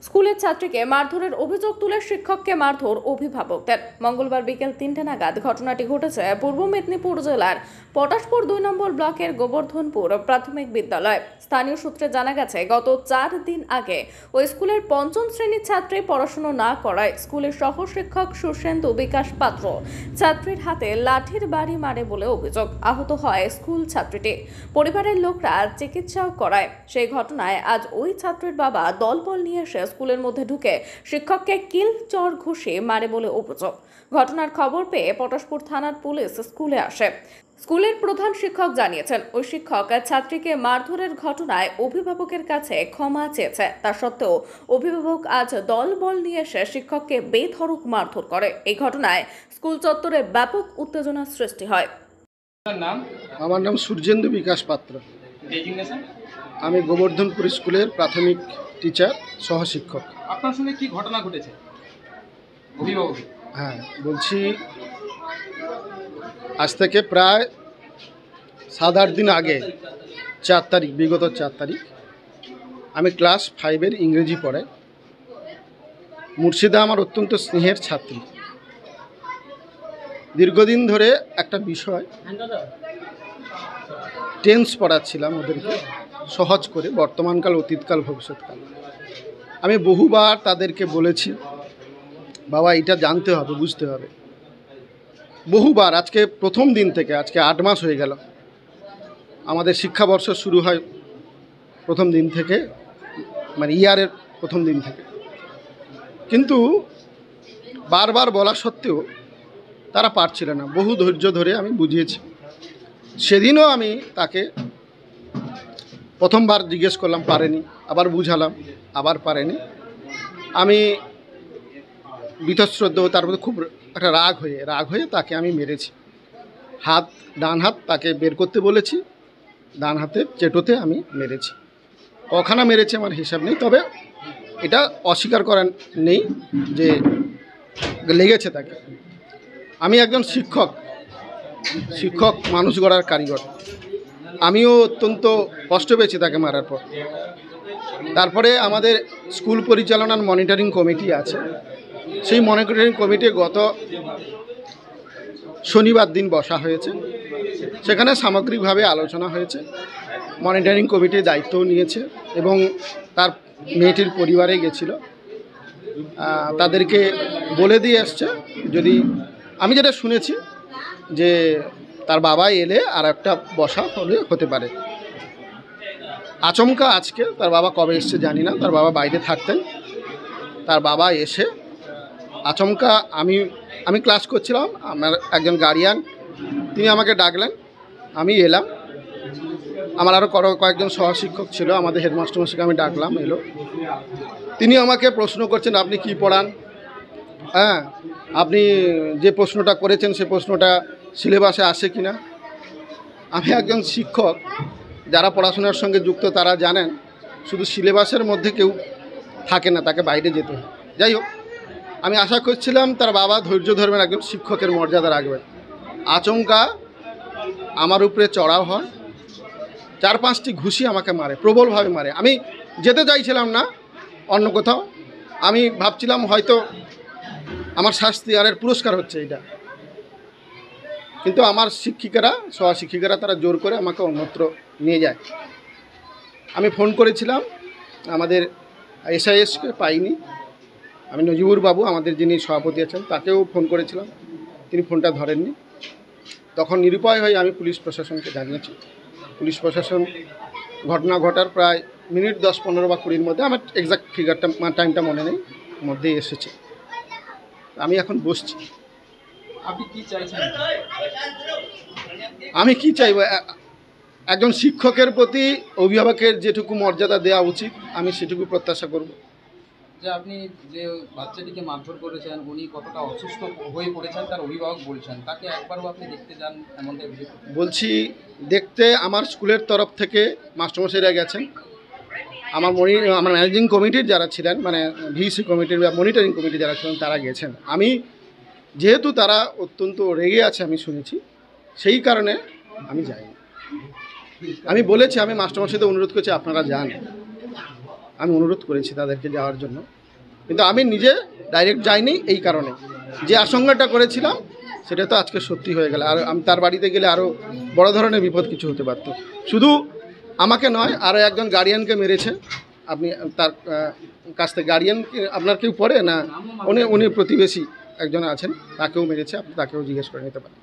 স্কুলের ছাত্রীকে মারধরের অভিযোগ তুলে শিক্ষককে মারধর অভিভাবকদের। মঙ্গলবার বিকেল ৩টে নাগাদ ঘটনাটি ঘটেছে পূর্ব মেদিনীপুর জেলার পটাশপুর ২ নম্বর ব্লকের গোবর্ধনপুর প্রাথমিক বিদ্যালয়। স্থানীয় সূত্রে জানা গেছে, গত ৪ দিন আগে ওই স্কুলের পঞ্চম শ্রেণীর ছাত্রী পড়াশোনা না করায় স্কুলের সহশিক্ষক সুশেন্দু বিকাশ পাত্র ছাত্রীর হাতে লাঠির বাড়ি মারে বলে অভিযোগ। আহত হয় স্কুল ছাত্রীটি। পরিবারের লোকরা চিকিৎসাও করায়। সেই ঘটনায় আজ ওই ছাত্রীর বাবা দলবল নিয়ে এসে স্কুলের মধ্যে ঢুকে শিক্ষককে কিল চড় ঘুষিয়ে মারে বলে অভিযোগ। ঘটনার খবর পেয়ে পটাশপুর থানার পুলিশ স্কুলে আসে। স্কুলের প্রধান শিক্ষক জানিয়েছেন, ওই শিক্ষক ছাত্রীকে মারধরের ঘটনায় অভিভাবকের কাছে ক্ষমা চেয়েছে। তা সত্ত্বেও অভিভাবক আজ দলবল নিয়ে এসে শিক্ষককে বেধড়ক মারধর করে। এই ঘটনায় স্কুল চত্বরে ব্যাপক উত্তেজনার সৃষ্টি হয়। আমার নাম সূর্যেন্দু বিকাশ পাত্র। আমি গোবর্ধনপুর স্কুলের প্রাথমিক টিচার সহশিক্ষক। আপনার সঙ্গে কি ঘটনা ঘটেছে? অভিভাবক। হ্যাঁ, বলছি আজ থেকে প্রায় ৭-৮ দিন আগে ৪ তারিখ, বিগত ৪ তারিখ আমি ক্লাস 5-এর ইংরেজি পড়াই। মুর্শিদা আমার অত্যন্ত স্নেহের ছাত্রী। দীর্ঘদিন ধরে একটা বিষয় টেন্স পড়াচ্ছিলাম ওদেরকে, সহজ করে, বর্তমানকাল, অতীতকাল, ভবিষ্যৎকাল। আমি বহুবার তাদেরকে বলেছি, বাবা এটা জানতে হবে, বুঝতে হবে। বহুবার, আজকে প্রথম দিন থেকে, আজকে 8 মাস হয়ে গেল আমাদের শিক্ষাবর্ষ শুরু হয় প্রথম দিন থেকে, মানে ইয়ারের প্রথম দিন থেকে। কিন্তু বারবার বলা সত্ত্বেও তারা পারছিল না। বহু ধৈর্য ধরে আমি বুঝিয়েছি। সেদিনও আমি তাকে প্রথমবার জিজ্ঞেস করলাম, পারেনি। আবার বুঝালাম, আবার পারেনি। আমি বীতশ্রদ্ধ, তার মধ্যে খুব একটা রাগ হয়ে তাকে আমি মেরেছি। ডান হাত তাকে বের করতে বলেছি, ডান হাতের চেটোতে আমি মেরেছি। কখানা মেরেছি আমার হিসাব নেই, তবে এটা অস্বীকার করার নেই যে লেগেছে তাকে। আমি একজন শিক্ষক মানুষ গড়ার কারিগর। আমিও অত্যন্ত কষ্ট পেয়েছি তাকে মারার পর। তারপরে আমাদের স্কুল পরিচালনার মনিটরিং কমিটি আছে। সেই মনিটরিং কমিটি গত শনিবার দিন বসা হয়েছে। সেখানে সামগ্রিকভাবে আলোচনা হয়েছে। মনিটরিং কমিটির দায়িত্বও নিয়েছে এবং তার মেয়েটির পরিবারে গেছিল। তাদেরকে বলে দিয়ে আসছে, যদি আমি যেটা শুনেছি যে তার বাবা এলে আর একটা বসা হতে পারে। আচমকা আজকে তার বাবা কবে এসছে জানি না, তার বাবা বাইরে থাকতেন। তার বাবা এসে আচমকা, আমি ক্লাস করছিলাম, আমার একজন গার্ডিয়ান তিনি আমাকে ডাকলেন, আমি এলাম। আমার আরও কয়েকজন সহশিক্ষক ছিল, আমাদের হেডমাস্টারমশাইকে আমি ডাকলাম, এলো। তিনি আমাকে প্রশ্ন করছেন, আপনি কি পড়ান? হ্যাঁ, আপনি যে প্রশ্নটা করেছেন সে প্রশ্নটা সিলেবাসে আসে কি না? আমি একজন শিক্ষক, যারা পড়াশোনার সঙ্গে যুক্ত তারা জানেন, শুধু সিলেবাসের মধ্যে কেউ থাকে না, তাকে বাইরে যেতে হয়। যাই হোক, আমি আশা করছিলাম তার বাবা ধৈর্য ধরবেন, একজন শিক্ষকের মর্যাদা রাখবেন। আচমকা আমার উপরে চড়াও হয়, 4-5টি ঘুষি আমাকে মারে, প্রবলভাবে মারে। আমি যেতে চাইছিলাম না অন্য কোথাও। আমি ভাবছিলাম হয়তো আমার শাস্তি আর এর পুরস্কার হচ্ছে এটা। কিন্তু আমার সহশিক্ষিকারা তারা জোর করে আমাকে অন্যত্র নিয়ে যায়। আমি ফোন করেছিলাম আমাদের SISকে, পাইনি। আমি নজিবুর বাবু, আমাদের যিনি সভাপতি আছেন, তাকেও ফোন করেছিলাম, তিনি ফোনটা ধরেননি। তখন নিরুপায় হয়ে আমি পুলিশ প্রশাসনকে জানিয়েছি। পুলিশ প্রশাসন ঘটনা ঘটার প্রায় মিনিট 10-15 বা 20-র মধ্যে, আমার এক্সাক্ট টাইমটা মনে নেই, মধ্যেই এসেছে। আমি এখন বসছি। আপনি কি চাইছেন? আমি কি চাইব, একজন শিক্ষকের প্রতি অভিভাবকের যেটুকু মর্যাদা দেওয়া উচিত আমি সেটুকু প্রত্যাশা করব। যে আপনি যে বাচ্চাটিকে মারধর করেছেন, উনি কতটা অসুস্থ হয়ে পড়েছেন তার অভিভাবক বলছেন, তাকে একবারও আপনি দেখতে যান এমনটা অভিযোগ? বলছি, দেখতে আমার স্কুলের তরফ থেকে মাস্টারমশাইরা গেছেন, আমার ম্যানেজিং কমিটির যারা ছিলেন, মানে VC কমিটির বা মনিটরিং কমিটি যারা ছিলেন তারা গেছেন। আমি যেহেতু তারা অত্যন্ত রেগে আছে আমি শুনেছি, সেই কারণে আমি যাইনি। আমি বলেছি, আমি মাস্টারমশাইদের অনুরোধ করছি আপনারা যান। আমি অনুরোধ করেছি তাদেরকে যাওয়ার জন্য, কিন্তু আমি নিজে ডাইরেক্ট যাইনি এই কারণে যে আশঙ্কাটা করেছিলাম সেটা তো আজকে সত্যি হয়ে গেল। আর আমি তার বাড়িতে গেলে আরও বড় ধরনের বিপদ কিছু হতে পারত। শুধু আমাকে নয়, আরও একজন গার্ডিয়ানকে মেরেছে। আপনি তার কাছ থেকে গার্ডিয়ানকে আপনার কেউ পড়ে না, উনি প্রতিবেশী একজন আছেন, তাকেও মেরেছে, আপনি তাকেও জিজ্ঞেস করে নিতে পারেন।